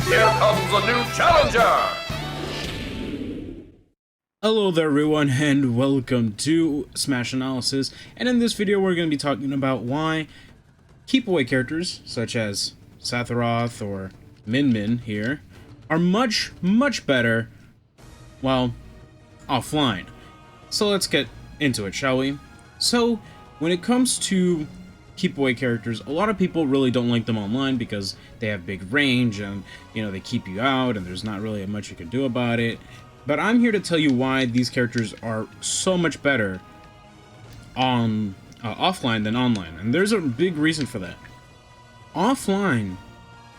Here comes a new challenger! Hello there everyone and welcome to Smash Analysis, and in this video we're going to be talking about why keep away characters such as Sephiroth or Min Min here are much better, well, offline. So let's get into it, shall we? So when it comes to keep away characters, a lot of people really don't like them online because they have big range and, you know, they keep you out and there's not really much you can do about it. But I'm here to tell you why these characters are so much better on offline than online, and there's a big reason for that. Offline,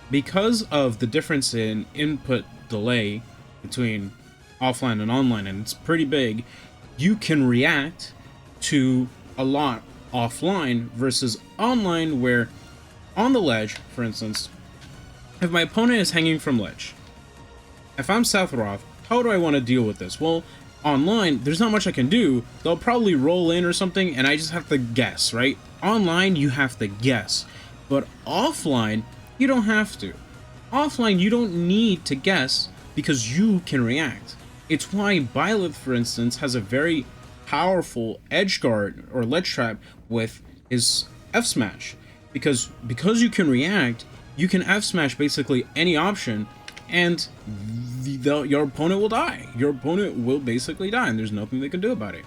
because of the difference in input delay between offline and online, and it's pretty big, you can react to a lot offline versus online, where on the ledge, for instance, if my opponent is hanging from ledge, if I'm Sephiroth, how do I want to deal with this? Well, online, there's not much I can do. They'll probably roll in or something, and I just have to guess, right? Online, you have to guess. But offline, you don't have to. Offline, you don't need to guess because you can react. It's why Byleth, for instance, has a very powerful edge guard or ledge trap with his F smash. Because you can react, you can F smash basically any option, and your opponent will die. Your opponent will basically die, and there's nothing they can do about it.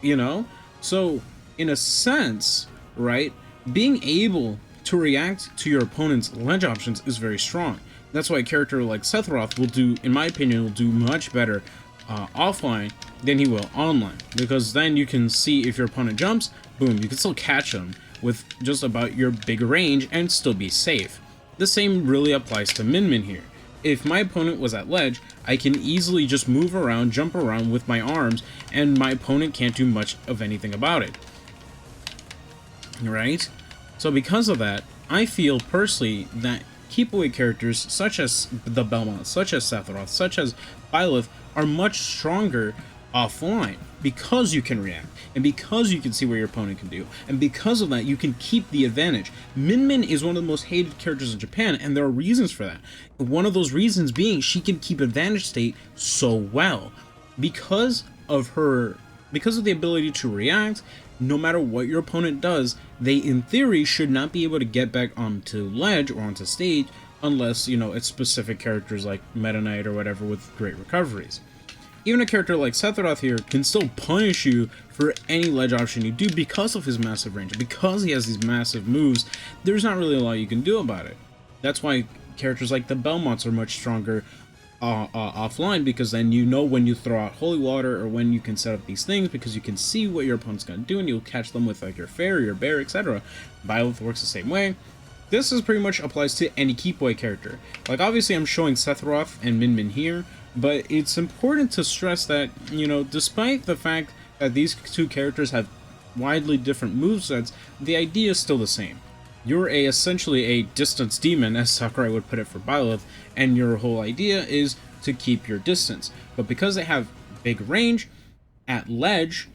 You know? So, in a sense, right, being able to react to your opponent's ledge options is very strong. That's why a character like Sephiroth will do, in my opinion, will do much better offline than he will online. Because then you can see if your opponent jumps, boom, you can still catch him with just about your big range and still be safe. The same really applies to Min Min here. If my opponent was at ledge, I can easily just move around, jump around with my arms, and my opponent can't do much of anything about it. Right? So because of that, I feel personally that keep away characters such as the Belmonts, such as Sephiroth, such as Byleth are much stronger offline because you can react and because you can see what your opponent can do, and because of that you can keep the advantage. Min Min is one of the most hated characters in Japan, and there are reasons for that. One of those reasons being she can keep advantage state so well because of the ability to react. No matter what your opponent does, they in theory should not be able to get back onto ledge or onto stage unless, you know, it's specific characters like Meta Knight or whatever with great recoveries. Even a character like Sephiroth here can still punish you for any ledge option you do because of his massive range. Because he has these massive moves, there's not really a lot you can do about it. That's why characters like the Belmonts are much stronger offline, because then you know when you throw out holy water or when you can set up these things, because you can see what your opponent's going to do and you'll catch them with like your fair, your bear, etc. Byleth works the same way. This is pretty much applies to any keep away character. Like obviously I'm showing Sephiroth and Min Min here, but it's important to stress that, you know, despite the fact that these two characters have widely different movesets, the idea is still the same. You're essentially a distance demon, as Sakurai would put it for Byleth, and your whole idea is to keep your distance. But because they have big range at ledge,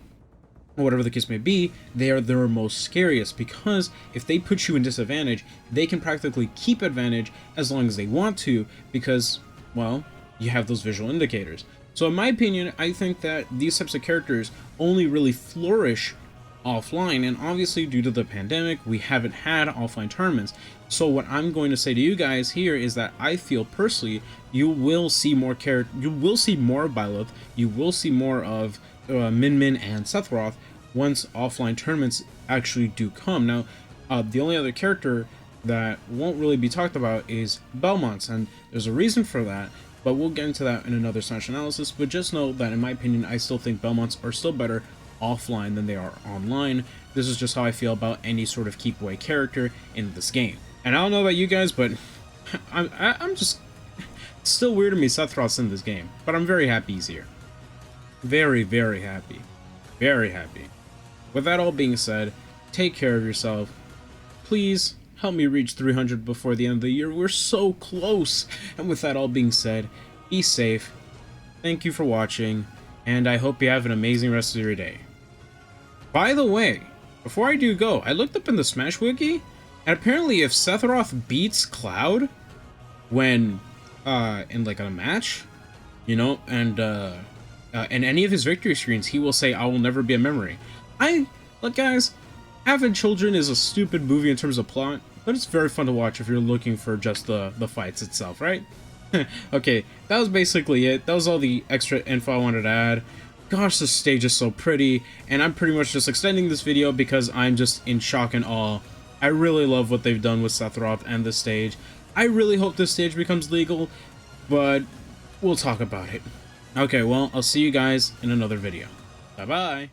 or whatever the case may be, they are their most scariest, because if they put you in disadvantage, they can practically keep advantage as long as they want to, because, well, you have those visual indicators. So in my opinion, I think that these types of characters only really flourish offline, and obviously due to the pandemic we haven't had offline tournaments. So what I'm going to say to you guys here is that I feel personally you will see more you will see more of Byleth, you will see more of Min Min and Sephiroth once offline tournaments actually do come. Now the only other character that won't really be talked about is Belmonts, and there's a reason for that, but we'll get into that in another Smash analysis. But just know that in my opinion I still think Belmonts are still better offline than they are online. This is just how I feel about any sort of keep away character in this game. And I don't know about you guys, but I'm just, it's still weird to me Sephiroth's in this game, but I'm very happy he's here. Very happy. Very happy. With that all being said, take care of yourself. Please help me reach 300 before the end of the year. We're so close. And with that all being said, be safe. Thank you for watching, and I hope you have an amazing rest of your day. By the way, before I do go, I looked up in the Smash Wiki, and apparently if Sephiroth beats Cloud when in like a match, you know, and in any of his victory screens, he will say, "I will never be a memory." Look, guys, having children is a stupid movie in terms of plot, but it's very fun to watch if you're looking for just the fights itself, right? Okay, that was basically it. That was all the extra info I wanted to add. Gosh, this stage is so pretty, and I'm pretty much just extending this video because I'm just in shock and awe. I really love what they've done with Sephiroth and this stage. I really hope this stage becomes legal, but we'll talk about it. Okay, well, I'll see you guys in another video. Bye-bye.